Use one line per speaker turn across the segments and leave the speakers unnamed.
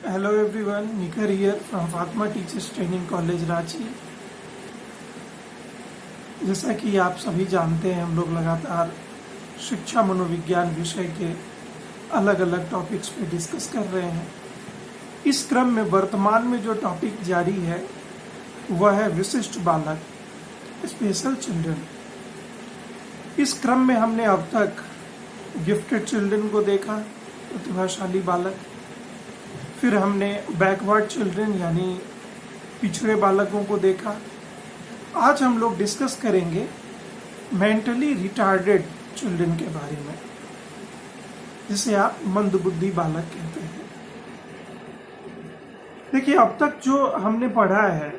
Hello everyone, Nikhar here from Fatma Teachers Training College Ranchi. जैसा कि आप सभी जानते हैं, हम लोग लगातार शिक्षा मनोविज्ञान विषय के अलग अलग टॉपिक्स पे डिस्कस कर रहे हैं। इस क्रम में वर्तमान में जो टॉपिक जारी है वह है विशिष्ट बालक, स्पेशल चिल्ड्रन। इस क्रम में हमने अब तक गिफ्टेड चिल्ड्रन को देखा, प्रतिभाशाली बालक। फिर हमने बैकवर्ड चिल्ड्रन यानी पिछड़े बालकों को देखा। आज हम लोग डिस्कस करेंगे मेंटली रिटार्डेड चिल्ड्रन के बारे में, जिसे आप मंदबुद्धि बालक कहते हैं। देखिए, अब तक जो हमने पढ़ा है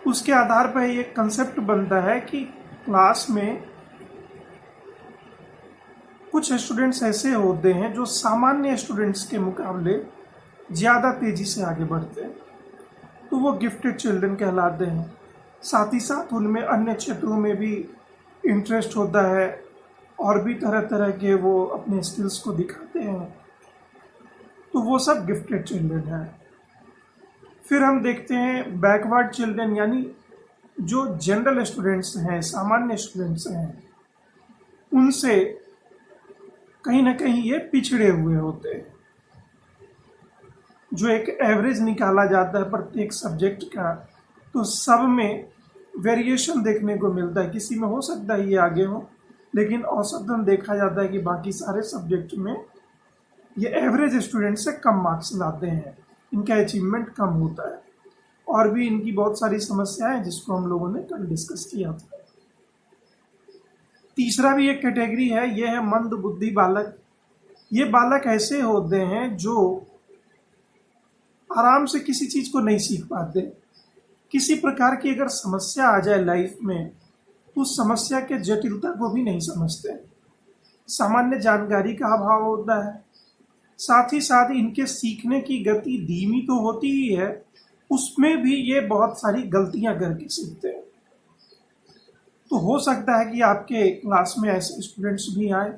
उसके आधार पर एक कंसेप्ट बनता है कि क्लास में कुछ स्टूडेंट्स ऐसे होते हैं जो सामान्य स्टूडेंट्स के मुकाबले ज़्यादा तेजी से आगे बढ़ते हैं, तो वो गिफ्टेड चिल्ड्रन कहलाते हैं। साथ ही साथ उनमें अन्य क्षेत्रों में भी इंटरेस्ट होता है और भी तरह तरह के वो अपने स्किल्स को दिखाते हैं, तो वो सब गिफ्टेड चिल्ड्रन हैं। फिर हम देखते हैं बैकवर्ड चिल्ड्रन, यानी जो जनरल स्टूडेंट्स हैं, सामान्य स्टूडेंट्स हैं, उनसे कहीं ना कहीं ये पिछड़े हुए होते हैं। जो एक एवरेज निकाला जाता है प्रत्येक सब्जेक्ट का, तो सब में वेरिएशन देखने को मिलता है। किसी में हो सकता है ये आगे हो, लेकिन औसतन देखा जाता है कि बाकी सारे सब्जेक्ट में ये एवरेज स्टूडेंट से कम मार्क्स लाते हैं, इनका अचीवमेंट कम होता है। और भी इनकी बहुत सारी समस्याएं हैं जिसको हम लोगों ने कल डिस्कस किया था। तीसरा भी एक कैटेगरी है, ये है मंद बुद्धि बालक। ये बालक ऐसे होते हैं जो आराम से किसी चीज को नहीं सीख पाते। किसी प्रकार की अगर समस्या आ जाए लाइफ में, तो उस समस्या के जटिलता को भी नहीं समझते। सामान्य जानकारी का अभाव होता है। साथ ही साथ इनके सीखने की गति धीमी तो होती ही है, उसमें भी ये बहुत सारी गलतियां करके सीखते हैं। तो हो सकता है कि आपके क्लास में ऐसे स्टूडेंट्स भी आए।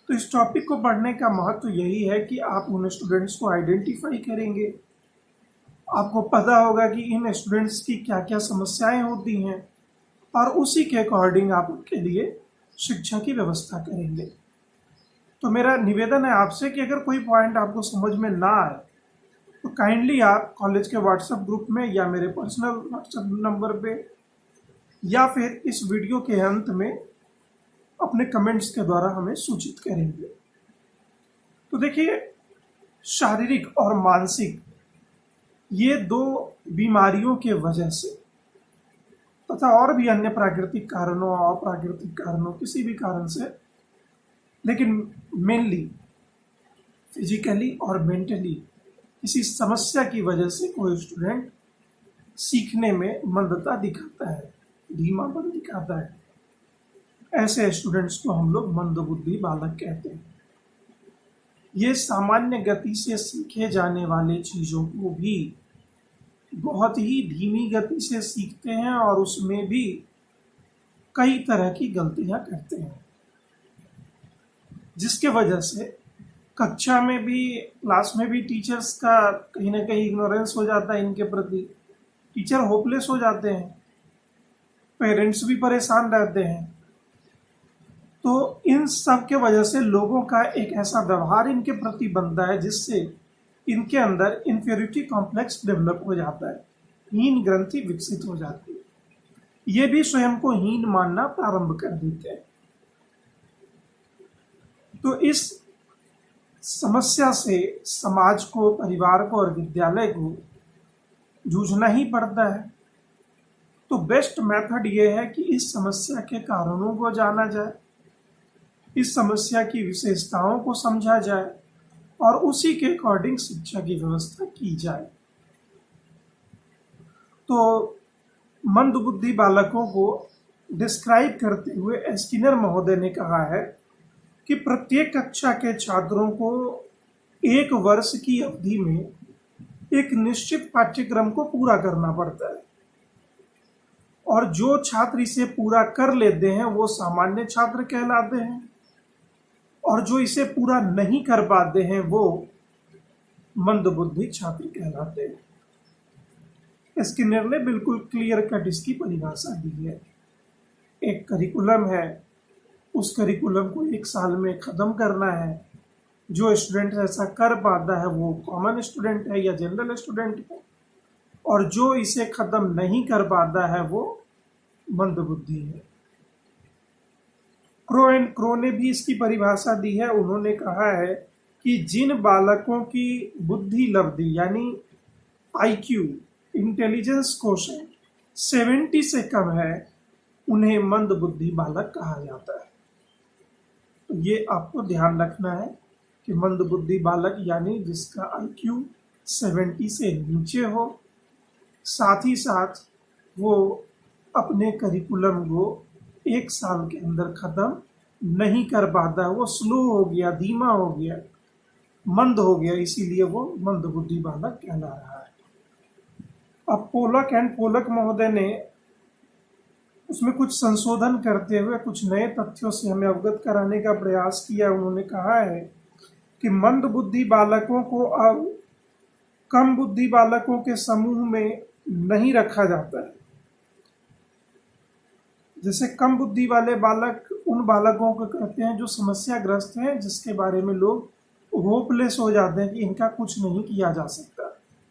तो इस टॉपिक को पढ़ने का महत्व यही है कि आप उन स्टूडेंट्स को आइडेंटिफाई करेंगे। आपको पता होगा कि इन स्टूडेंट्स की क्या क्या समस्याएं होती हैं, और उसी के अकॉर्डिंग आप उनके लिए शिक्षा की व्यवस्था करेंगे। तो मेरा निवेदन है आपसे कि अगर कोई पॉइंट आपको समझ में ना आए, तो काइंडली आप कॉलेज के व्हाट्सएप ग्रुप में या मेरे पर्सनल व्हाट्सएप नंबर पे या फिर इस वीडियो के अंत में अपने कमेंट्स के द्वारा हमें सूचित करेंगे। तो देखिए, शारीरिक और मानसिक ये दो बीमारियों के वजह से, तथा और भी अन्य प्राकृतिक कारणों और अप्राकृतिक कारणों, किसी भी कारण से, लेकिन मेनली फिजिकली और मेंटली किसी समस्या की वजह से कोई स्टूडेंट सीखने में मंदता दिखाता है, धीमापन दिखाता है। ऐसे स्टूडेंट्स को हम लोग मंदबुद्धि बालक कहते हैं। ये सामान्य गति से सीखे जाने वाले चीज़ों को भी बहुत ही धीमी गति से सीखते हैं और उसमें भी कई तरह की गलतियां करते हैं, जिसके वजह से कक्षा में भी, क्लास में भी टीचर्स का कहीं ना कहीं इग्नोरेंस हो जाता है इनके प्रति। टीचर होपलेस हो जाते हैं, पेरेंट्स भी परेशान रहते हैं। तो इन सब के वजह से लोगों का एक ऐसा व्यवहार इनके प्रति बनता है जिससे इनके अंदर इंफीरियरिटी कॉम्प्लेक्स डेवलप हो जाता है, हीन ग्रंथि विकसित हो जाती है। ये भी स्वयं को हीन मानना प्रारंभ कर देते हैं। तो इस समस्या से समाज को, परिवार को और विद्यालय को जूझना ही पड़ता है। तो बेस्ट मेथड ये है कि इस समस्या के कारणों को जाना जाए, इस समस्या की विशेषताओं को समझा जाए और उसी के अकॉर्डिंग शिक्षा की व्यवस्था की जाए। तो मंदबुद्धि बालकों को डिस्क्राइब करते हुए स्किनर महोदय ने कहा है कि प्रत्येक कक्षा के छात्रों को 1 वर्ष की अवधि में एक निश्चित पाठ्यक्रम को पूरा करना पड़ता है, और जो छात्र इसे पूरा कर लेते हैं वो सामान्य छात्र कहलाते हैं, और जो इसे पूरा नहीं कर पाते हैं वो मंदबुद्धि छात्र कहलाते हैं। स्किनर ने बिल्कुल क्लियर कट इसकी परिभाषा दी है। एक करिकुलम है, उस करिकुलम को 1 साल में ख़त्म करना है। जो स्टूडेंट ऐसा कर पाता है वो कॉमन स्टूडेंट है या जनरल स्टूडेंट है, और जो इसे ख़त्म नहीं कर पाता है वो मंदबुद्धि है। क्रो एंड क्रो ने भी इसकी परिभाषा दी है। उन्होंने कहा है कि जिन बालकों की बुद्धि लब्धि यानी IQ इंटेलिजेंस कोशेंट 70 से कम है, उन्हें मंदबुद्धि बालक कहा जाता है। तो ये आपको ध्यान रखना है कि मंदबुद्धि बालक यानी जिसका IQ 70 से नीचे हो, साथ ही साथ वो अपने करिकुलम को 1 साल के अंदर ख़त्म नहीं कर पाता, वो स्लो हो गया, धीमा हो गया, मंद हो गया, इसीलिए वो मंदबुद्धि बालक कहला रहा है। अब पोलक एंड पोलक महोदय ने उसमें कुछ संशोधन करते हुए कुछ नए तथ्यों से हमें अवगत कराने का प्रयास किया। उन्होंने कहा है कि मंद बुद्धि बालकों को अब कम बुद्धि बालकों के समूह में नहीं रखा जाता है। जैसे कम बुद्धि वाले बालक उन बालकों को कहते हैं जो समस्याग्रस्त हैं, जिसके बारे में लोग होपलेस हो जाते हैं कि इनका कुछ नहीं किया जा सकता।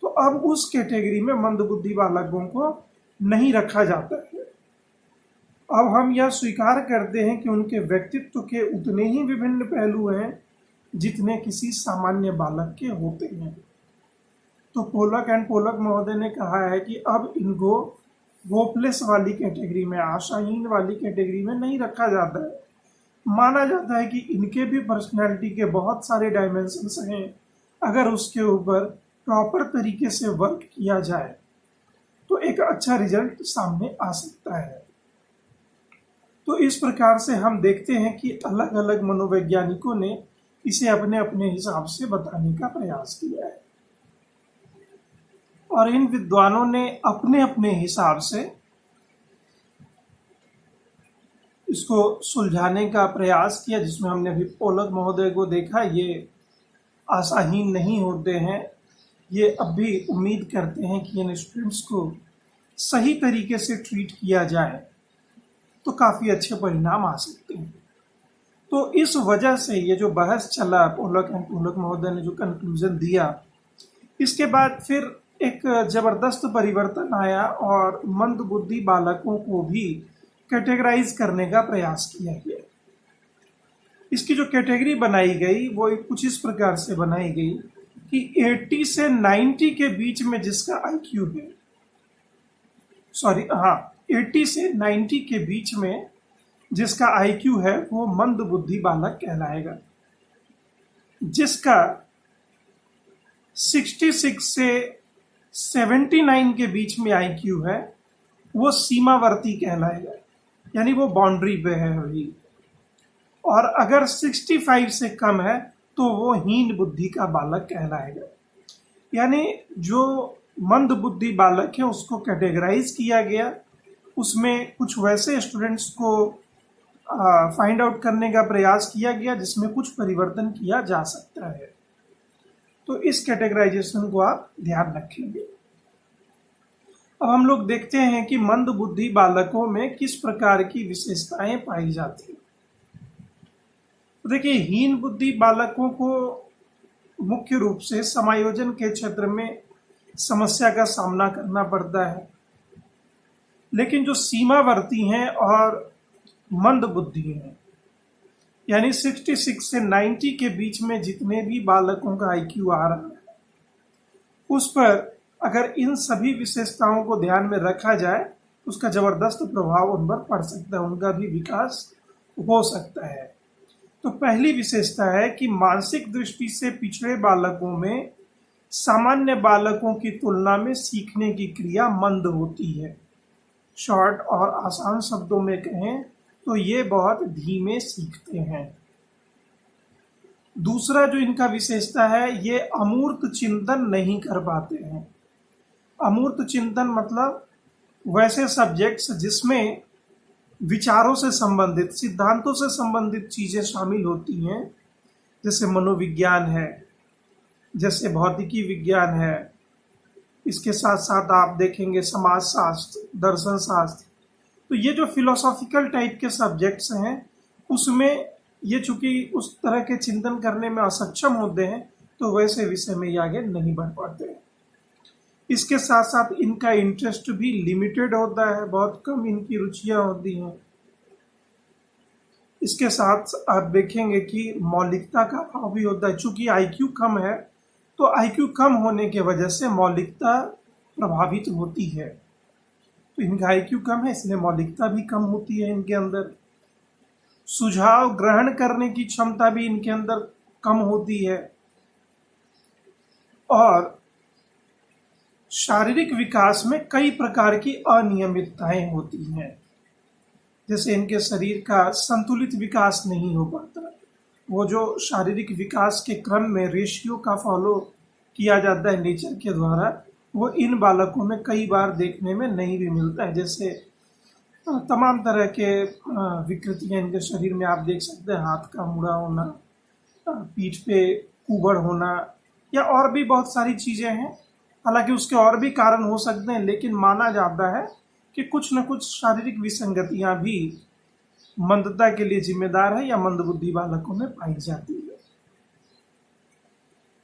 तो अब उस कैटेगरी में मंदबुद्धि बालकों को नहीं रखा जाता है। अब हम यह स्वीकार करते हैं कि उनके व्यक्तित्व के उतने ही विभिन्न पहलू हैं जितने किसी सामान्य बालक के होते हैं। तो पोलक एंड पोलक महोदय ने कहा है कि अब इनको होपलेस वाली कैटेगरी में, आशाहीन वाली कैटेगरी में नहीं रखा जाता है। माना जाता है कि इनके भी पर्सनैलिटी के बहुत सारे डायमेंशंस हैं। अगर उसके ऊपर प्रॉपर तरीके से वर्क किया जाए तो एक अच्छा रिजल्ट सामने आ सकता है। तो इस प्रकार से हम देखते हैं कि अलग अलग मनोवैज्ञानिकों ने इसे अपने अपने हिसाब से बताने का प्रयास किया है, और इन विद्वानों ने अपने अपने हिसाब से इसको सुलझाने का प्रयास किया, जिसमें हमने अभी पोलक महोदय को देखा। ये आशाहीन नहीं होते हैं, ये अब भी उम्मीद करते हैं कि इन स्टूडेंट्स को सही तरीके से ट्रीट किया जाए तो काफ़ी अच्छे परिणाम आ सकते हैं। तो इस वजह से ये जो बहस चला, पोलक एंड पोलक महोदय ने जो कंक्लूजन दिया, इसके बाद फिर एक जबरदस्त परिवर्तन आया और मंदबुद्धि बालकों को भी कैटेगराइज करने का प्रयास किया गया। इसकी जो कैटेगरी बनाई गई वो कुछ इस प्रकार से बनाई गई कि 80 से 90 के बीच में जिसका IQ है, 80 से 90 के बीच में जिसका IQ है वो मंदबुद्धि बालक कहलाएगा। जिसका 66 से 79 के बीच में IQ है वो सीमावर्ती कहलाएगा, यानी वो बाउंड्री पे है अभी। और अगर 65 से कम है तो वो हीन बुद्धि का बालक कहलाएगा। यानी जो मंद बुद्धि बालक है उसको कैटेगराइज किया गया, उसमें कुछ वैसे स्टूडेंट्स को फाइंड आउट करने का प्रयास किया गया जिसमें कुछ परिवर्तन किया जा सकता है। तो इस कैटेगराइजेशन को आप ध्यान रखेंगे। अब हम लोग देखते हैं कि मंद बुद्धि बालकों में किस प्रकार की विशेषताएं पाई जाती हैं। तो देखिए, हीन बुद्धि बालकों को मुख्य रूप से समायोजन के क्षेत्र में समस्या का सामना करना पड़ता है, लेकिन जो सीमावर्ती हैं और मंद बुद्धि हैं, यानी 66 से 90 के बीच में जितने भी बालकों का IQ आ रहा है, उस पर अगर इन सभी विशेषताओं को ध्यान में रखा जाए उसका जबरदस्त प्रभाव उन पर पड़ सकता है, उनका भी विकास हो सकता है। तो पहली विशेषता है कि मानसिक दृष्टि से पिछड़े बालकों में सामान्य बालकों की तुलना में सीखने की क्रिया मंद होती है। शॉर्ट और आसान शब्दों में कहें तो ये बहुत धीमे सीखते हैं। दूसरा जो इनका विशेषता है, ये अमूर्त चिंतन नहीं कर पाते हैं। अमूर्त चिंतन मतलब वैसे सब्जेक्ट्स जिसमें विचारों से संबंधित, सिद्धांतों से संबंधित चीजें शामिल होती हैं, जैसे मनोविज्ञान है, जैसे भौतिकी विज्ञान है, इसके साथ साथ आप देखेंगे समाजशास्त्र, दर्शन शास्त्र। तो ये जो फिलोसॉफिकल टाइप के सब्जेक्ट्स हैं उसमें ये चूंकि उस तरह के चिंतन करने में असक्षम होते हैं तो वैसे विषय में ये आगे नहीं बढ़ पाते हैं। इसके साथ साथ इनका इंटरेस्ट भी लिमिटेड होता है, बहुत कम इनकी रुचियां होती हैं। इसके साथ आप देखेंगे कि मौलिकता का अभाव भी होता है। चूंकि आईक्यू कम है तो आईक्यू कम होने के वजह से मौलिकता प्रभावित होती है। तो इनका आईक्यू कम है इसलिए मौलिकता भी कम होती है इनके अंदर। सुझाव ग्रहण करने की क्षमता भी इनके अंदर कम होती है। और शारीरिक विकास में कई प्रकार की अनियमितताएं होती हैं। जैसे इनके शरीर का संतुलित विकास नहीं हो पाता। वो जो शारीरिक विकास के क्रम में रेशियो का फॉलो किया जाता है नेचर के द्वारा, वो इन बालकों में कई बार देखने में नहीं भी मिलता है। जैसे तमाम तरह के विकृतियां इनके शरीर में आप देख सकते हैं, हाथ का मुड़ा होना, पीठ पे कुबड़ होना, या और भी बहुत सारी चीजें हैं। हालांकि उसके और भी कारण हो सकते हैं, लेकिन माना जाता है कि कुछ न कुछ शारीरिक विसंगतियां भी मंदता के लिए जिम्मेदार है या मंदबुद्धि बालकों में पाई जाती है।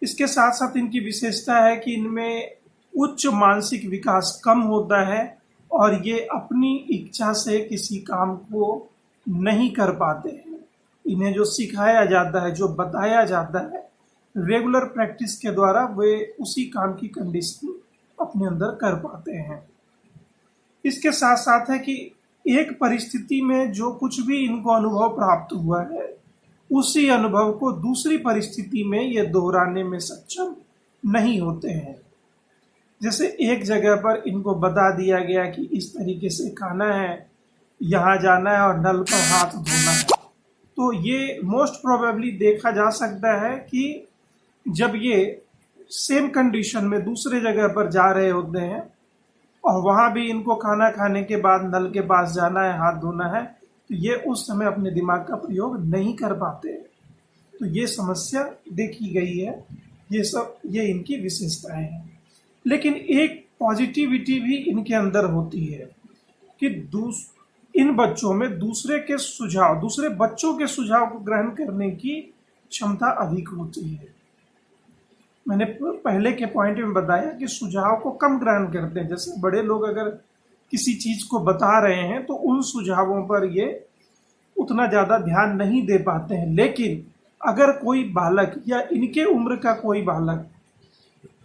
इसके साथ साथ इनकी विशेषता है कि इनमें उच्च मानसिक विकास कम होता है और ये अपनी इच्छा से किसी काम को नहीं कर पाते हैं। इन्हें जो सिखाया जाता है, जो बताया जाता है, रेगुलर प्रैक्टिस के द्वारा वे उसी काम की कंडीशन अपने अंदर कर पाते हैं। इसके साथ साथ है कि एक परिस्थिति में जो कुछ भी इनको अनुभव प्राप्त हुआ है उसी अनुभव को दूसरी परिस्थिति में ये दोहराने में सक्षम नहीं होते हैं। जैसे एक जगह पर इनको बता दिया गया कि इस तरीके से खाना है, यहाँ जाना है और नल पर हाथ धोना है, तो ये मोस्ट प्रोबेबली देखा जा सकता है कि जब ये सेम कंडीशन में दूसरे जगह पर जा रहे होते हैं और वहाँ भी इनको खाना खाने के बाद नल के पास जाना है, हाथ धोना है, तो ये उस समय अपने दिमाग का प्रयोग नहीं कर पाते। तो ये समस्या देखी गई है। ये इनकी विशेषताएं हैं। लेकिन एक पॉजिटिविटी भी इनके अंदर होती है कि इन बच्चों में दूसरे बच्चों के सुझाव को ग्रहण करने की क्षमता अधिक होती है। मैंने पहले के पॉइंट में बताया कि सुझाव को कम ग्रहण करते हैं। जैसे बड़े लोग अगर किसी चीज को बता रहे हैं तो उन सुझावों पर ये उतना ज्यादा ध्यान नहीं दे पाते हैं। लेकिन अगर कोई बालक या इनके उम्र का कोई बालक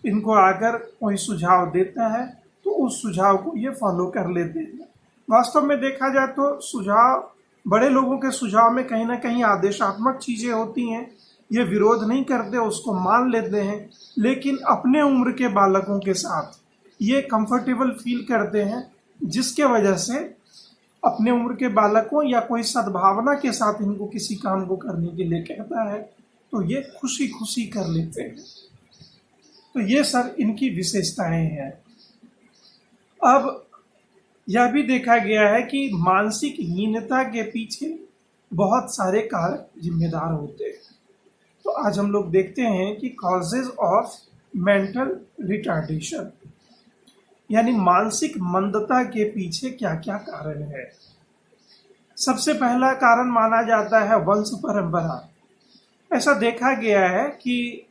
इनको आकर कोई सुझाव देता है तो उस सुझाव को ये फॉलो कर लेते हैं। वास्तव में देखा जाए तो बड़े लोगों के सुझाव में कहीं ना कहीं आदेशात्मक चीजें होती हैं। ये विरोध नहीं करते, उसको मान लेते हैं। लेकिन अपने उम्र के बालकों के साथ ये कंफर्टेबल फील करते हैं, जिसके वजह से अपने उम्र के बालकों या कोई सद्भावना के साथ इनको किसी काम को करने के लिए कहता है तो ये खुशी खुशी कर लेते हैं। तो ये सर इनकी विशेषताएं हैं। अब यह भी देखा गया है कि मानसिक हीनता के पीछे बहुत सारे कारक जिम्मेदार होते हैं। तो आज हम लोग देखते हैं कि कॉजेज ऑफ मेंटल रिटार्डेशन, यानी मानसिक मंदता के पीछे क्या क्या कारण है। सबसे पहला कारण माना जाता है वंश परंपरा। ऐसा देखा गया है कि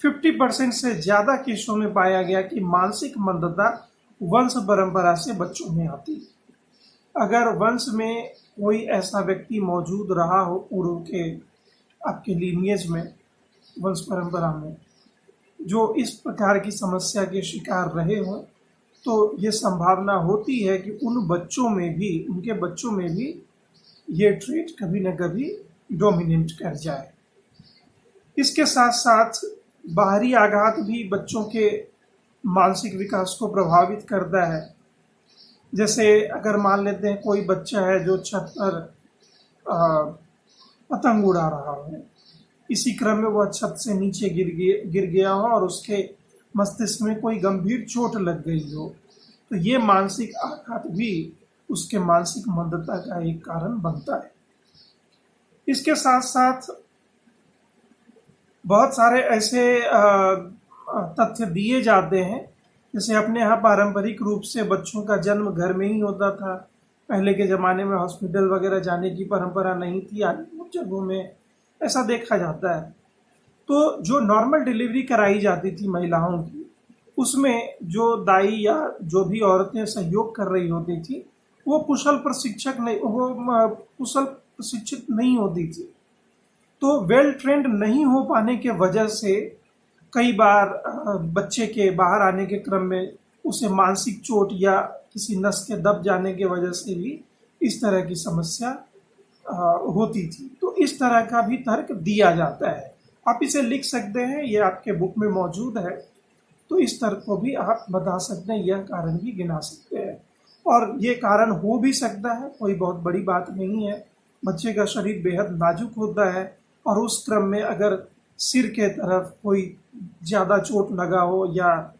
50% से ज्यादा केसों में पाया गया कि मानसिक मंदता वंश परंपरा से बच्चों में आती है। अगर वंश में कोई ऐसा व्यक्ति मौजूद रहा हो पूर्व के आपके लीनियज में, वंश परंपरा में, जो इस प्रकार की समस्या के शिकार रहे हों, तो ये संभावना होती है कि उनके बच्चों में भी ये ट्रेट कभी न कभी डोमिनेट कर जाए। इसके साथ साथ बाहरी आघात भी बच्चों के मानसिक विकास को प्रभावित करता है। जैसे अगर मान लेते हैं कोई बच्चा है जो छत पर पतंग उड़ा रहा है, इसी क्रम में वह छत से नीचे गिर गया हो और उसके मस्तिष्क में कोई गंभीर चोट लग गई हो, तो ये मानसिक आघात भी उसके मानसिक मंदता का एक कारण बनता है। इसके साथ साथ बहुत सारे ऐसे तथ्य दिए जाते हैं। जैसे अपने यहाँ पारंपरिक रूप से बच्चों का जन्म घर में ही होता था। पहले के ज़माने में हॉस्पिटल वगैरह जाने की परंपरा नहीं थी, आज बहुत जगहों में ऐसा देखा जाता है। तो जो नॉर्मल डिलीवरी कराई जाती थी महिलाओं की, उसमें जो दाई या जो भी औरतें सहयोग कर रही होती थी, वो कुशल प्रशिक्षित नहीं होती थी। तो वेल ट्रेंड नहीं हो पाने के वजह से कई बार बच्चे के बाहर आने के क्रम में उसे मानसिक चोट या किसी नस के दब जाने के वजह से भी इस तरह की समस्या होती थी। तो इस तरह का भी तर्क दिया जाता है। आप इसे लिख सकते हैं, ये आपके बुक में मौजूद है। तो इस तर्क को भी आप बता सकते हैं, यह कारण भी गिना सकते हैं। और ये कारण हो भी सकता है, कोई बहुत बड़ी बात नहीं है। बच्चे का शरीर बेहद नाजुक होता है और उस क्रम में अगर सिर के तरफ कोई ज़्यादा चोट लगा हो या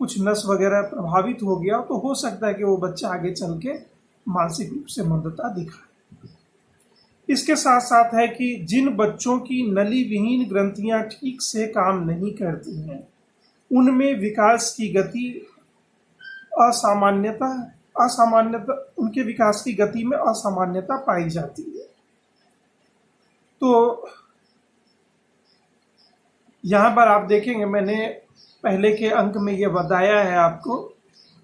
कुछ नस वगैरह प्रभावित हो गया तो हो सकता है कि वो बच्चा आगे चल के मानसिक रूप से मंदता दिखाए। इसके साथ साथ है कि जिन बच्चों की नली विहीन ग्रंथियां ठीक से काम नहीं करती हैं, उनमें विकास की गति असामान्यता उनके विकास की गति में असामान्यता पाई जाती है। तो यहाँ पर आप देखेंगे, मैंने पहले के अंक में ये बताया है आपको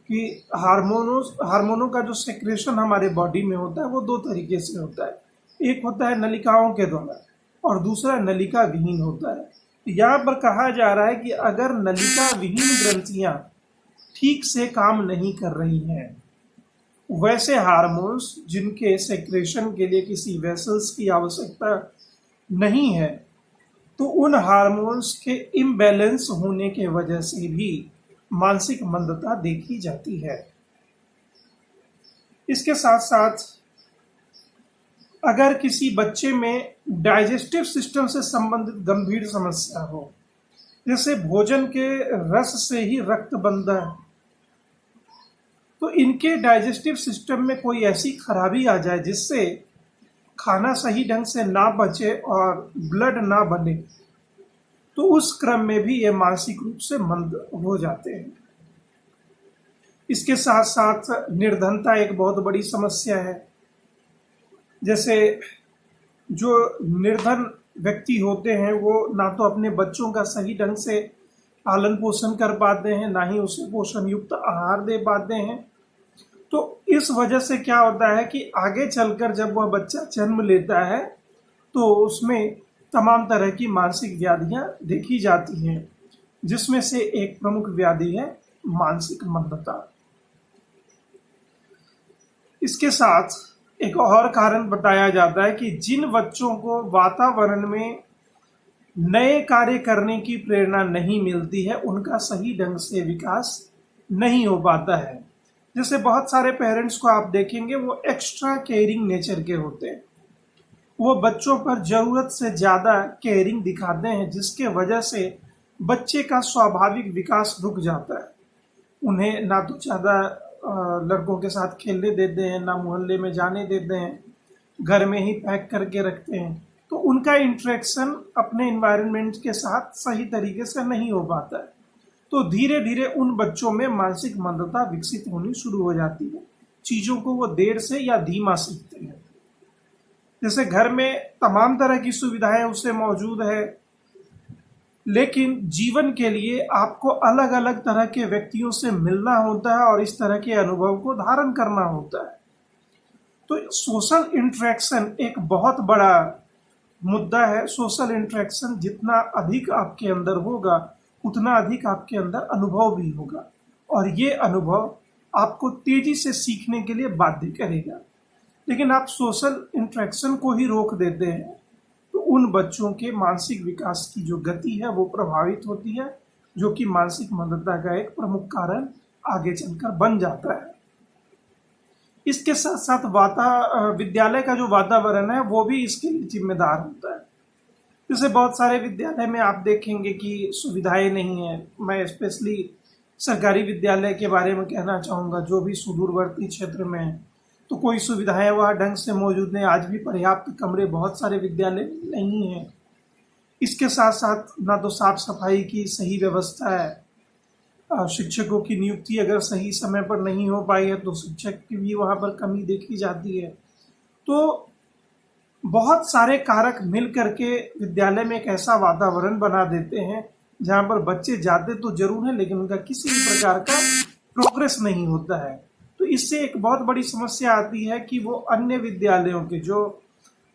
कि हार्मोनों का जो सेक्रेशन हमारे बॉडी में होता है वो दो तरीके से होता है। एक होता है नलिकाओं के द्वारा और दूसरा नलिका विहीन होता है। यहाँ पर कहा जा रहा है कि अगर नलिका विहीन ग्रंथियां ठीक से काम नहीं कर रही हैं, वैसे हार्मोन्स जिनके सेक्रेशन के लिए किसी वेसल्स की आवश्यकता नहीं है, तो उन हार्मोन्स के इम्बैलेंस होने के वजह से भी मानसिक मंदता देखी जाती है। इसके साथ साथ अगर किसी बच्चे में डाइजेस्टिव सिस्टम से संबंधित गंभीर समस्या हो, जैसे भोजन के रस से ही रक्त बनता है, तो इनके डाइजेस्टिव सिस्टम में कोई ऐसी खराबी आ जाए जिससे खाना सही ढंग से ना पचे और ब्लड ना बने, तो उस क्रम में भी ये मानसिक रूप से मंद हो जाते हैं। इसके साथ साथ निर्धनता एक बहुत बड़ी समस्या है। जैसे जो निर्धन व्यक्ति होते हैं वो ना तो अपने बच्चों का सही ढंग से पालन पोषण कर पाते हैं, ना ही उसे पोषण युक्त आहार दे पाते हैं। तो इस वजह से क्या होता है कि आगे चलकर जब वह बच्चा जन्म लेता है तो उसमें तमाम तरह की मानसिक व्याधियां देखी जाती हैं, जिसमें से एक प्रमुख व्याधि है मानसिक मंदता। इसके साथ एक और कारण बताया जाता है कि जिन बच्चों को वातावरण में नए कार्य करने की प्रेरणा नहीं मिलती है, उनका सही ढंग से विकास नहीं हो पाता है। जैसे बहुत सारे पेरेंट्स को आप देखेंगे वो एक्स्ट्रा केयरिंग नेचर के होते हैं, वो बच्चों पर जरूरत से ज़्यादा केयरिंग दिखाते हैं, जिसके वजह से बच्चे का स्वाभाविक विकास रुक जाता है। उन्हें ना तो ज़्यादा लड़कों के साथ खेलने देते हैं, ना मोहल्ले में जाने देते हैं, घर में ही पैक करके रखते हैं। तो उनका इंटरेक्शन अपने इन्वायरमेंट के साथ सही तरीके से नहीं हो पाता है। तो धीरे धीरे उन बच्चों में मानसिक मंदता विकसित होनी शुरू हो जाती है। चीज़ों को वो देर से या धीमा सीखते हैं। जैसे घर में तमाम तरह की सुविधाएं उससे मौजूद है, लेकिन जीवन के लिए आपको अलग अलग तरह के व्यक्तियों से मिलना होता है और इस तरह के अनुभव को धारण करना होता है। तो सोशल इंटरेक्शन एक बहुत बड़ा मुद्दा है। सोशल इंटरेक्शन जितना अधिक आपके अंदर होगा, उतना अधिक आपके अंदर अनुभव भी होगा, और ये अनुभव आपको तेजी से सीखने के लिए बाध्य करेगा। लेकिन आप सोशल इंटरेक्शन को ही रोक देते हैं तो उन बच्चों के मानसिक विकास की जो गति है वो प्रभावित होती है, जो कि मानसिक मंदता का एक प्रमुख कारण आगे चलकर बन जाता है। इसके साथ साथ विद्यालय का जो वातावरण है वो भी इसके लिए जिम्मेदार होता है। जैसे बहुत सारे विद्यालय में आप देखेंगे कि सुविधाएं नहीं है। मैं स्पेशली सरकारी विद्यालय के बारे में कहना चाहूँगा, जो भी सुदूरवर्ती क्षेत्र में है, तो कोई सुविधाएं वहाँ ढंग से मौजूद नहीं। आज भी पर्याप्त कमरे बहुत सारे विद्यालय नहीं हैं। इसके साथ साथ ना तो साफ सफाई की सही व्यवस्था है, शिक्षकों की नियुक्ति अगर सही समय पर नहीं हो पाई है तो शिक्षक की भी वहाँ पर कमी देखी जाती है। तो बहुत सारे कारक मिल करके विद्यालय में एक ऐसा वातावरण बना देते हैं जहाँ पर बच्चे जाते तो जरूर हैं लेकिन उनका किसी भी प्रकार का प्रोग्रेस नहीं होता है। तो इससे एक बहुत बड़ी समस्या आती है कि वो अन्य विद्यालयों के जो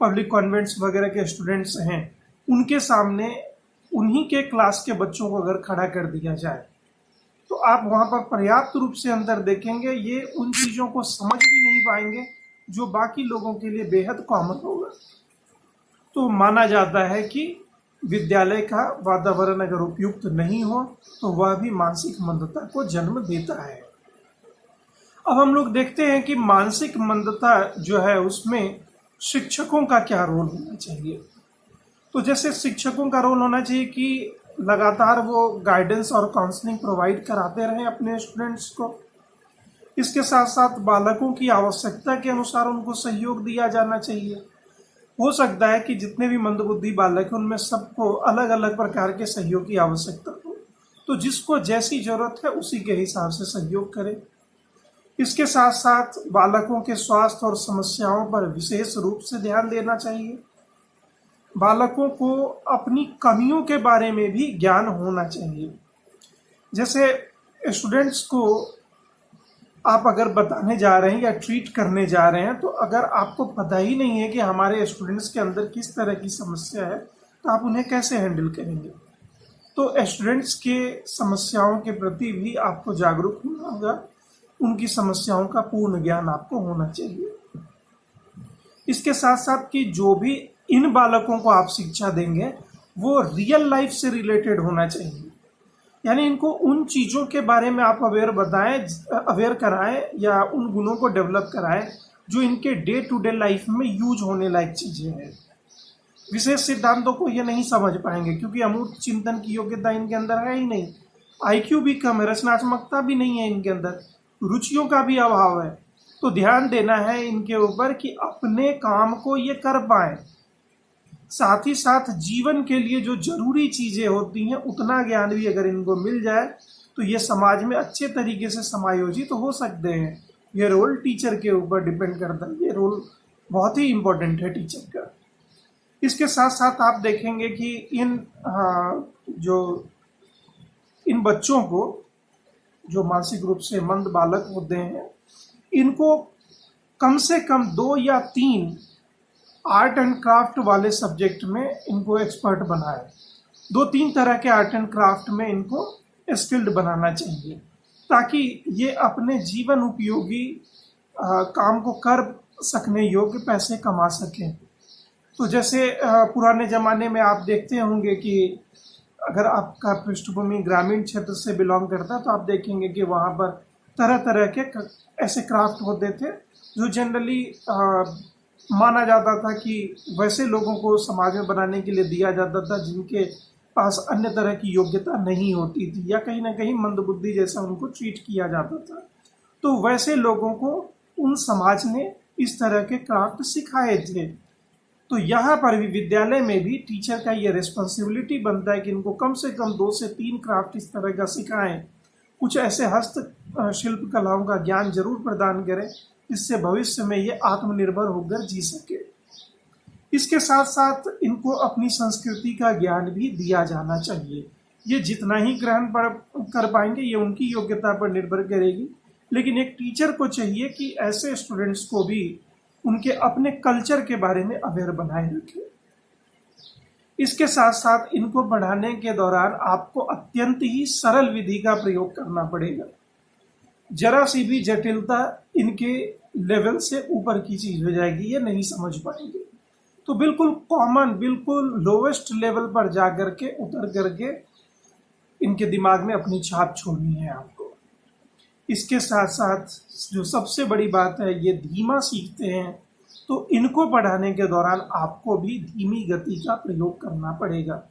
पब्लिक कॉन्वेंट्स वगैरह के स्टूडेंट्स हैं उनके सामने उन्हीं के क्लास के बच्चों को अगर खड़ा कर दिया जाए तो आप वहाँ पर पर्याप्त रूप से अंतर देखेंगे, ये उन चीज़ों को समझ भी नहीं पाएंगे जो बाकी लोगों के लिए बेहद कॉमन होगा। तो माना जाता है कि विद्यालय का वातावरण अगर उपयुक्त नहीं हो तो वह भी मानसिक मंदता को जन्म देता है। अब हम लोग देखते हैं कि मानसिक मंदता जो है उसमें शिक्षकों का क्या रोल होना चाहिए। तो जैसे शिक्षकों का रोल होना चाहिए कि लगातार वो गाइडेंस और काउंसलिंग प्रोवाइड कराते रहें अपने स्टूडेंट्स को। इसके साथ साथ बालकों की आवश्यकता के अनुसार उनको सहयोग दिया जाना चाहिए। हो सकता है कि जितने भी मंदबुद्धि बालक हैं उनमें सबको अलग अलग प्रकार के सहयोग की आवश्यकता हो, तो जिसको जैसी जरूरत है उसी के हिसाब से सहयोग करें। इसके साथ साथ बालकों के स्वास्थ्य और समस्याओं पर विशेष रूप से ध्यान देना चाहिए। बालकों को अपनी कमियों के बारे में भी ज्ञान होना चाहिए। जैसे स्टूडेंट्स को आप अगर बताने जा रहे हैं या ट्रीट करने जा रहे हैं तो अगर आपको पता ही नहीं है कि हमारे स्टूडेंट्स के अंदर किस तरह की समस्या है तो आप उन्हें कैसे हैंडल करेंगे। तो स्टूडेंट्स के समस्याओं के प्रति भी आपको जागरूक होना होगा, उनकी समस्याओं का पूर्ण ज्ञान आपको होना चाहिए। इसके साथ साथ कि जो भी इन बालकों को आप शिक्षा देंगे वो रियल लाइफ से रिलेटेड होना चाहिए, यानी इनको उन चीज़ों के बारे में आप अवेयर कराएं या उन गुणों को डेवलप कराएं जो इनके डे टू डे लाइफ में यूज होने लायक चीज़ें हैं। विशेष सिद्धांतों को ये नहीं समझ पाएंगे क्योंकि अमूर्त चिंतन की योग्यता इनके अंदर है ही नहीं, आईक्यू भी कम है, रचनात्मकता भी नहीं है इनके अंदर, रुचियों का भी अभाव है। तो ध्यान देना है इनके ऊपर कि अपने काम को ये कर पाएं, साथ ही साथ जीवन के लिए जो जरूरी चीजें होती हैं उतना ज्ञान भी अगर इनको मिल जाए तो ये समाज में अच्छे तरीके से समायोजित हो सकते हैं। ये रोल टीचर के ऊपर डिपेंड करता है, ये रोल बहुत ही इम्पोर्टेंट है टीचर का। इसके साथ साथ आप देखेंगे कि इन बच्चों को जो मानसिक रूप से मंद बालक होते हैं इनको कम से कम 2 या 3 आर्ट एंड क्राफ्ट वाले सब्जेक्ट में इनको एक्सपर्ट बनाए। 2-3 तरह के आर्ट एंड क्राफ्ट में इनको स्किल्ड बनाना चाहिए ताकि ये अपने जीवन उपयोगी काम को कर सकने योग्य पैसे कमा सकें। तो जैसे पुराने ज़माने में आप देखते होंगे कि अगर आपका पृष्ठभूमि ग्रामीण क्षेत्र से बिलोंग करता है तो आप देखेंगे कि वहाँ पर तरह तरह के ऐसे क्राफ्ट होते थे जो जनरली माना जाता था कि वैसे लोगों को समाज में बनाने के लिए दिया जाता था जिनके पास अन्य तरह की योग्यता नहीं होती थी या कहीं ना कहीं मंदबुद्धि जैसा उनको ट्रीट किया जाता था। तो वैसे लोगों को उन समाज ने इस तरह के क्राफ्ट सिखाए थे। तो यहाँ पर भी विद्यालय में भी टीचर का ये रिस्पॉन्सिबिलिटी बनता है कि इनको कम से कम 2 से 3 क्राफ्ट इस तरह का सिखाएं, कुछ ऐसे शिल्प कलाओं का ज्ञान जरूर प्रदान करें जिससे भविष्य में ये आत्मनिर्भर होकर जी सके। इसके साथ साथ इनको अपनी संस्कृति का ज्ञान भी दिया जाना चाहिए। ये जितना ही ग्रहण कर पाएंगे ये उनकी योग्यता पर निर्भर करेगी, लेकिन एक टीचर को चाहिए कि ऐसे स्टूडेंट्स को भी उनके अपने कल्चर के बारे में अवेयर बनाए रखें। इसके साथ साथ इनको पढ़ाने के दौरान आपको अत्यंत ही सरल विधि का प्रयोग करना पड़ेगा। जरा सी भी जटिलता इनके लेवल से ऊपर की चीज हो जाएगी, ये नहीं समझ पाएंगे। तो बिल्कुल कॉमन, बिल्कुल लोवेस्ट लेवल पर जा करके उतर करके इनके दिमाग में अपनी छाप छोड़नी है आपको। इसके साथ साथ जो सबसे बड़ी बात है, ये धीमा सीखते हैं तो इनको पढ़ाने के दौरान आपको भी धीमी गति का प्रयोग करना पड़ेगा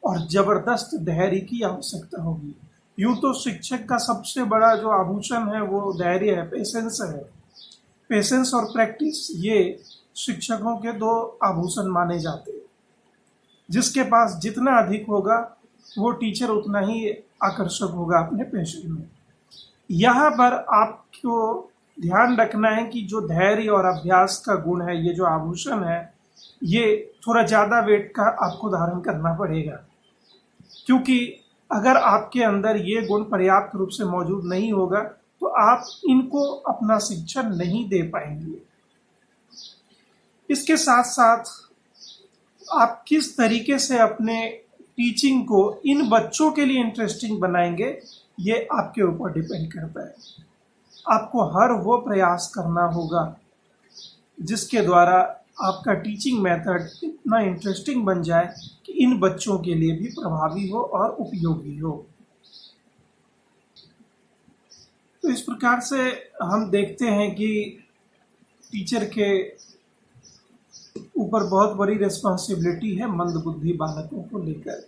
और जबरदस्त धैर्य की आवश्यकता होगी। यूं तो शिक्षक का सबसे बड़ा जो आभूषण है वो धैर्य है, पेशेंस है। पेशेंस और प्रैक्टिस ये शिक्षकों के 2 आभूषण माने जाते हैं। जिसके पास जितना अधिक होगा वो टीचर उतना ही आकर्षक होगा अपने पेशे में। यहाँ पर आपको ध्यान रखना है कि जो धैर्य और अभ्यास का गुण है, ये जो आभूषण है, ये थोड़ा ज़्यादा वेट का आपको धारण करना पड़ेगा, क्योंकि अगर आपके अंदर ये गुण पर्याप्त रूप से मौजूद नहीं होगा तो आप इनको अपना शिक्षण नहीं दे पाएंगे। इसके साथ साथ आप किस तरीके से अपने टीचिंग को इन बच्चों के लिए इंटरेस्टिंग बनाएंगे, ये आपके ऊपर डिपेंड करता है। आपको हर वो प्रयास करना होगा जिसके द्वारा आपका टीचिंग मेथड इतना इंटरेस्टिंग बन जाए कि इन बच्चों के लिए भी प्रभावी हो और उपयोगी हो। तो इस प्रकार से हम देखते हैं कि टीचर के ऊपर बहुत बड़ी रिस्पॉन्सिबिलिटी है मंदबुद्धि बालकों को लेकर।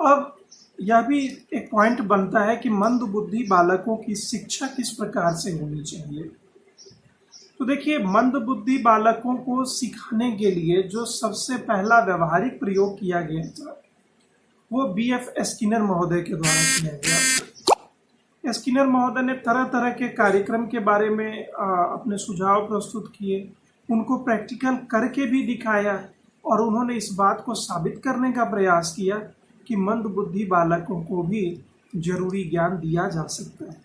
अब यह भी एक पॉइंट बनता है कि मंदबुद्धि बालकों की शिक्षा किस प्रकार से होनी चाहिए। तो देखिए, मंदबुद्धि बालकों को सिखाने के लिए जो सबसे पहला व्यवहारिक प्रयोग किया गया था वो BF स्किनर महोदय के द्वारा किया गया। स्किनर महोदय ने तरह तरह के कार्यक्रम के बारे में अपने सुझाव प्रस्तुत किए, उनको प्रैक्टिकल करके भी दिखाया और उन्होंने इस बात को साबित करने का प्रयास किया कि मंदबुद्धि बालकों को भी जरूरी ज्ञान दिया जा सकता है।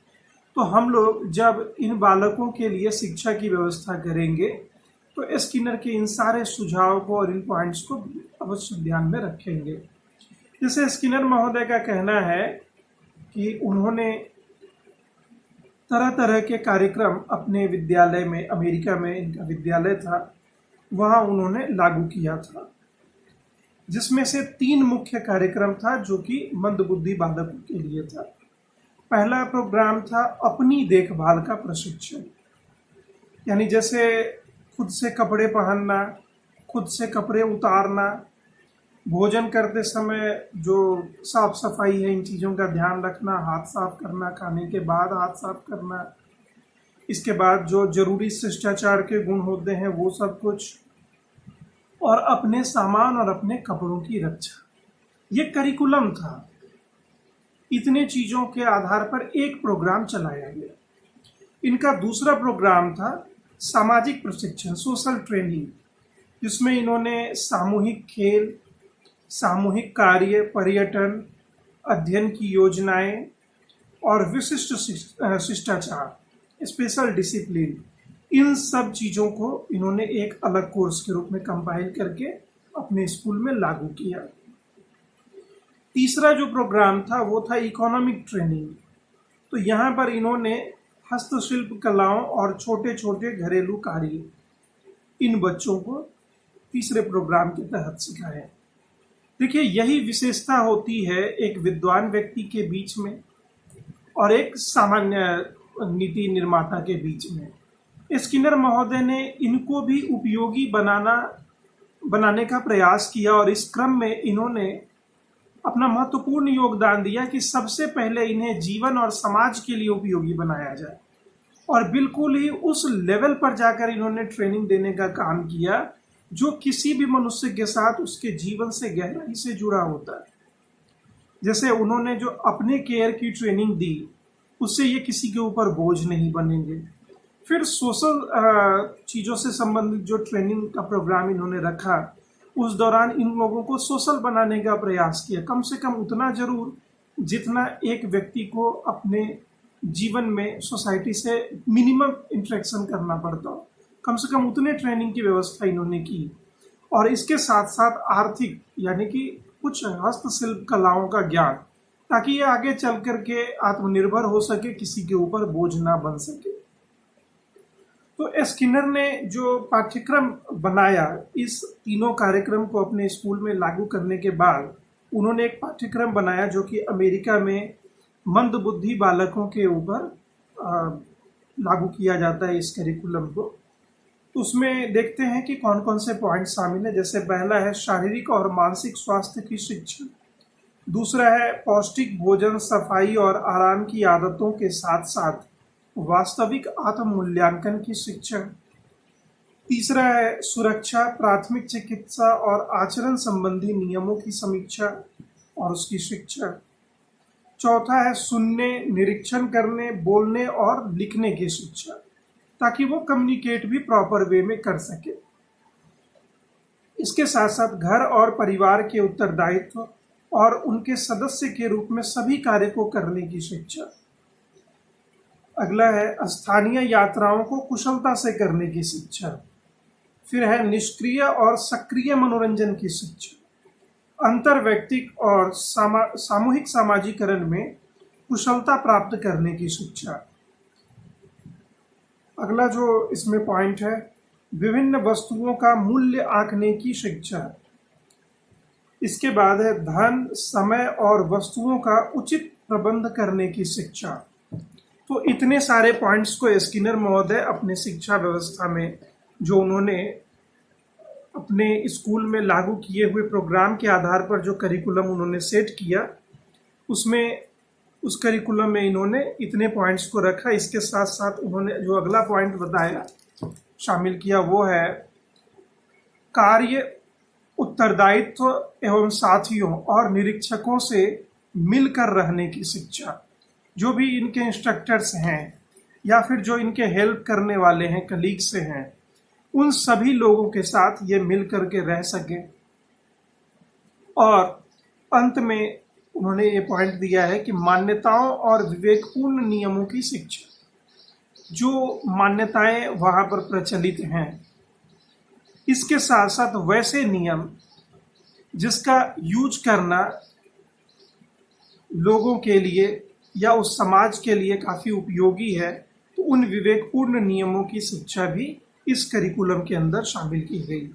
तो हम लोग जब इन बालकों के लिए शिक्षा की व्यवस्था करेंगे तो स्किनर के इन सारे सुझाव को और इन पॉइंट्स को अवश्य ध्यान में रखेंगे। जैसे स्किनर महोदय का कहना है कि उन्होंने तरह तरह के कार्यक्रम अपने विद्यालय में, अमेरिका में इनका विद्यालय था, वहाँ उन्होंने लागू किया था, जिसमें से 3 मुख्य कार्यक्रम था जो कि मंदबुद्धि बालकों के लिए था। पहला प्रोग्राम था अपनी देखभाल का प्रशिक्षण, यानी जैसे खुद से कपड़े पहनना, खुद से कपड़े उतारना, भोजन करते समय जो साफ सफाई है इन चीज़ों का ध्यान रखना, हाथ साफ करना, खाने के बाद हाथ साफ करना, इसके बाद जो जरूरी शिष्टाचार के गुण होते हैं वो सब कुछ, और अपने सामान और अपने कपड़ों की रक्षा। ये करिकुलम था। इतने चीज़ों के आधार पर एक प्रोग्राम चलाया गया। इनका दूसरा प्रोग्राम था सामाजिक प्रशिक्षण, सोशल ट्रेनिंग, जिसमें इन्होंने सामूहिक खेल, सामूहिक कार्य, पर्यटन, अध्ययन की योजनाएं और विशिष्ट शिष्टाचार, स्पेशल डिसिप्लिन, इन सब चीज़ों को इन्होंने एक अलग कोर्स के रूप में कंपाइल करके अपने स्कूल में लागू किया। तीसरा जो प्रोग्राम था वो था इकोनॉमिक ट्रेनिंग। तो यहाँ पर इन्होंने हस्तशिल्प कलाओं और छोटे छोटे घरेलू कार्य इन बच्चों को तीसरे प्रोग्राम के तहत सिखाया। देखिए, यही विशेषता होती है एक विद्वान व्यक्ति के बीच में और एक सामान्य नीति निर्माता के बीच में। स्किनर महोदय ने इनको भी उपयोगी बनाने का प्रयास किया और इस क्रम में इन्होंने अपना महत्वपूर्ण योगदान दिया कि सबसे पहले इन्हें जीवन और समाज के लिए उपयोगी बनाया जाए, और बिल्कुल ही उस लेवल पर जाकर इन्होंने ट्रेनिंग देने का काम किया जो किसी भी मनुष्य के साथ उसके जीवन से गहराई से जुड़ा होता है। जैसे उन्होंने जो अपने केयर की ट्रेनिंग दी, उससे ये किसी के ऊपर बोझ नहीं बनेंगे। फिर सोशल चीज़ों से संबंधित जो ट्रेनिंग का प्रोग्राम इन्होंने रखा, उस दौरान इन लोगों को सोशल बनाने का प्रयास किया, कम से कम उतना जरूर जितना एक व्यक्ति को अपने जीवन में सोसाइटी से मिनिमम इंटरेक्शन करना पड़ता हो, कम से कम उतने ट्रेनिंग की व्यवस्था इन्होंने की। और इसके साथ साथ आर्थिक, यानी कि कुछ हस्तशिल्प कलाओं का ज्ञान, ताकि ये आगे चल करके आत्मनिर्भर हो सके, किसी के ऊपर बोझ ना बन सके। तो स्किनर ने जो पाठ्यक्रम बनाया, इस तीनों कार्यक्रम को अपने स्कूल में लागू करने के बाद उन्होंने एक पाठ्यक्रम बनाया जो कि अमेरिका में मंदबुद्धि बालकों के ऊपर लागू किया जाता है इस करिकुलम को। तो उसमें देखते हैं कि कौन कौन से पॉइंट शामिल है। जैसे पहला है शारीरिक और मानसिक स्वास्थ्य की शिक्षा, दूसरा है पौष्टिक भोजन, सफाई और आराम की आदतों के साथ साथ वास्तविक आत्म मूल्यांकन की शिक्षा, तीसरा है सुरक्षा, प्राथमिक चिकित्सा और आचरण संबंधी नियमों की समीक्षा और उसकी शिक्षा। चौथा है सुनने, निरीक्षण करने, बोलने और लिखने की शिक्षा, ताकि वो कम्युनिकेट भी प्रॉपर वे में कर सके। इसके साथ साथ घर और परिवार के उत्तरदायित्व और उनके सदस्य के रूप में सभी कार्य को करने की शिक्षा। अगला है स्थानीय यात्राओं को कुशलता से करने की शिक्षा। फिर है निष्क्रिय और सक्रिय मनोरंजन की शिक्षा, अंतर्वैयक्तिक और सामूहिक सामाजिकरण में कुशलता प्राप्त करने की शिक्षा। अगला जो इसमें पॉइंट है, विभिन्न वस्तुओं का मूल्य आंकने की शिक्षा। इसके बाद है धन, समय और वस्तुओं का उचित प्रबंध करने की शिक्षा। तो इतने सारे पॉइंट्स को स्किनर महोदय अपने शिक्षा व्यवस्था में जो उन्होंने अपने स्कूल में लागू किए हुए प्रोग्राम के आधार पर जो करिकुलम उन्होंने सेट किया, उसमें उस करिकुलम में इन्होंने इतने पॉइंट्स को रखा। इसके साथ साथ उन्होंने जो अगला पॉइंट बताया, शामिल किया, वो है कार्य, उत्तरदायित्व एवं साथियों और निरीक्षकों से मिलकर रहने की शिक्षा। जो भी इनके इंस्ट्रक्टर्स हैं या फिर जो इनके हेल्प करने वाले हैं, कलीग्स से हैं, उन सभी लोगों के साथ ये मिल करके रह सके। और अंत में उन्होंने ये पॉइंट दिया है कि मान्यताओं और विवेकपूर्ण नियमों की शिक्षा। जो मान्यताएं वहां पर प्रचलित हैं, इसके साथ साथ वैसे नियम जिसका यूज करना लोगों के लिए या उस समाज के लिए काफी उपयोगी है, तो उन विवेकपूर्ण नियमों की शिक्षा भी इस करिकुलम के अंदर शामिल की गई।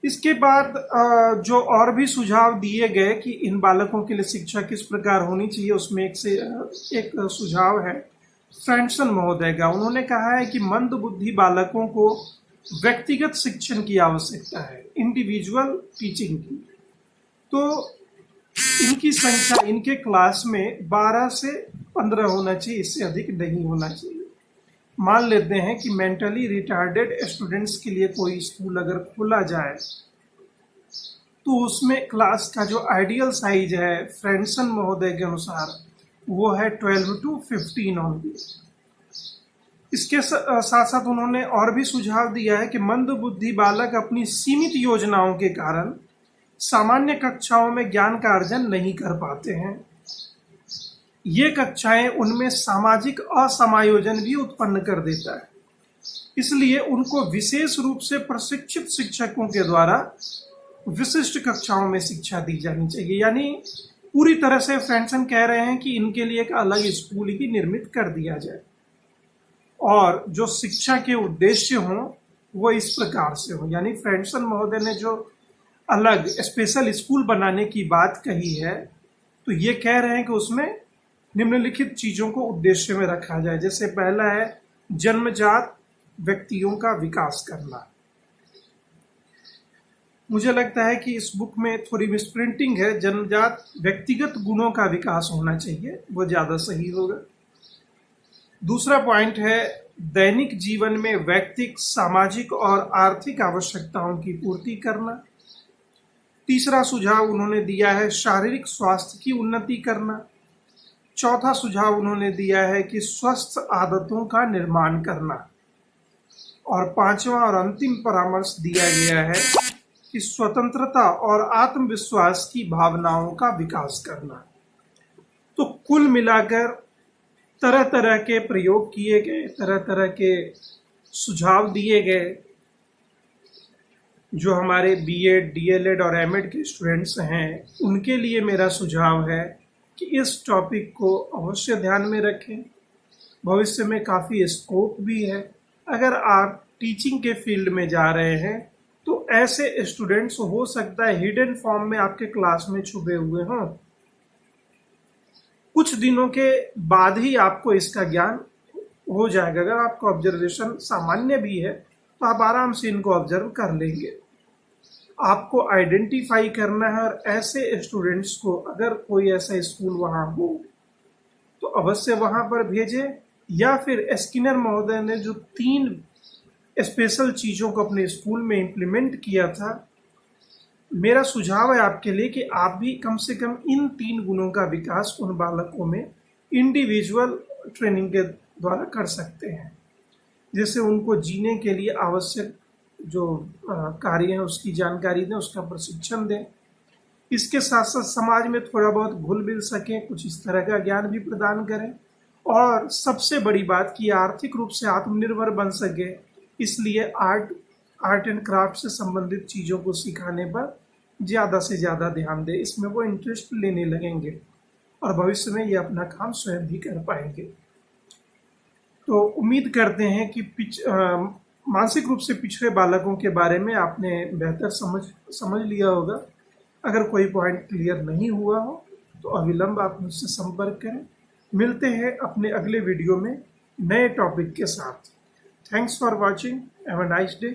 इसके बाद जो और भी सुझाव दिए गए कि इन बालकों के लिए शिक्षा किस प्रकार होनी चाहिए, उसमें एक सुझाव है फ्रेंडसन महोदय का। उन्होंने कहा है कि मंद बुद्धि बालकों को व्यक्तिगत शिक्षण की आवश्यकता है, इंडिविजुअल टीचिंग की। तो इनकी संख्या इनके क्लास में 12 से 15 होना चाहिए, इससे अधिक नहीं होना चाहिए। मान लेते हैं कि मेंटली रिटार्डेड स्टूडेंट्स के लिए कोई स्कूल अगर खोला जाए, तो उसमें क्लास का जो आइडियल साइज है फ्रेंडसन महोदय के अनुसार वो है 12 to 15 ओनली। इसके साथ साथ उन्होंने और भी सुझाव दिया है कि मंद बुद्धि बालक अपनी सीमित योजनाओं के कारण सामान्य कक्षाओं में ज्ञान का अर्जन नहीं कर पाते हैं। ये कक्षाएं उनमें सामाजिक असमायोजन भी उत्पन्न कर देता है, इसलिए उनको विशेष रूप से प्रशिक्षित शिक्षकों के द्वारा विशिष्ट कक्षाओं में शिक्षा दी जानी चाहिए। यानी पूरी तरह से फ्रेंडसन कह रहे हैं कि इनके लिए एक अलग स्कूल ही निर्मित कर दिया जाए और जो शिक्षा के उद्देश्य हों वो इस प्रकार से हो। यानी फ्रेंडसन महोदय ने जो अलग स्पेशल स्कूल बनाने की बात कही है, तो ये कह रहे हैं कि उसमें निम्नलिखित चीजों को उद्देश्य में रखा जाए। जैसे पहला है जन्मजात व्यक्तियों का विकास करना। मुझे लगता है कि इस बुक में थोड़ी मिसप्रिंटिंग है, जन्मजात व्यक्तिगत गुणों का विकास होना चाहिए, वो ज्यादा सही होगा। दूसरा पॉइंट है दैनिक जीवन में वैयक्तिक, सामाजिक और आर्थिक आवश्यकताओं की पूर्ति करना। तीसरा सुझाव उन्होंने दिया है शारीरिक स्वास्थ्य की उन्नति करना। चौथा सुझाव उन्होंने दिया है कि स्वस्थ आदतों का निर्माण करना। और पांचवा और अंतिम परामर्श दिया गया है कि स्वतंत्रता और आत्मविश्वास की भावनाओं का विकास करना। तो कुल मिलाकर तरह तरह के प्रयोग किए गए, तरह तरह के सुझाव दिए गए। जो हमारे बीएड, डीएलएड और एमएड के स्टूडेंट्स हैं, उनके लिए मेरा सुझाव है कि इस टॉपिक को अवश्य ध्यान में रखें। भविष्य में काफ़ी स्कोप भी है। अगर आप टीचिंग के फील्ड में जा रहे हैं तो ऐसे स्टूडेंट्स हो सकता है हिडन फॉर्म में आपके क्लास में छुपे हुए हों। कुछ दिनों के बाद ही आपको इसका ज्ञान हो जाएगा। अगर आपका ऑब्जर्वेशन सामान्य भी है तो आप आराम से इनको ऑब्जर्व कर लेंगे। आपको आइडेंटिफाई करना है और ऐसे स्टूडेंट्स को, अगर कोई ऐसा स्कूल वहाँ हो तो अवश्य वहाँ पर भेजें, या फिर स्किनर महोदय ने जो 3 स्पेशल चीज़ों को अपने स्कूल में इम्प्लीमेंट किया था। मेरा सुझाव है आपके लिए कि आप भी कम से कम इन 3 गुणों का विकास उन बालकों में इंडिविजुअल ट्रेनिंग के द्वारा कर सकते हैं, जैसे उनको जीने के लिए आवश्यक जो कार्य हैं उसकी जानकारी दें, उसका प्रशिक्षण दें। इसके साथ साथ समाज में थोड़ा बहुत घुल मिल सकें, कुछ इस तरह का ज्ञान भी प्रदान करें, और सबसे बड़ी बात कि आर्थिक रूप से आत्मनिर्भर बन सके, इसलिए आर्ट एंड क्राफ्ट से संबंधित चीज़ों को सिखाने पर ज़्यादा से ज़्यादा ध्यान दें। इसमें वो इंटरेस्ट लेने लगेंगे और भविष्य में ये अपना काम स्वयं भी कर पाएंगे। तो उम्मीद करते हैं कि मानसिक रूप से पिछड़े बालकों के बारे में आपने बेहतर समझ लिया होगा। अगर कोई पॉइंट क्लियर नहीं हुआ हो तो अविलंब आप मुझसे संपर्क करें। मिलते हैं अपने अगले वीडियो में नए टॉपिक के साथ। Thanks for watching. Have a nice day.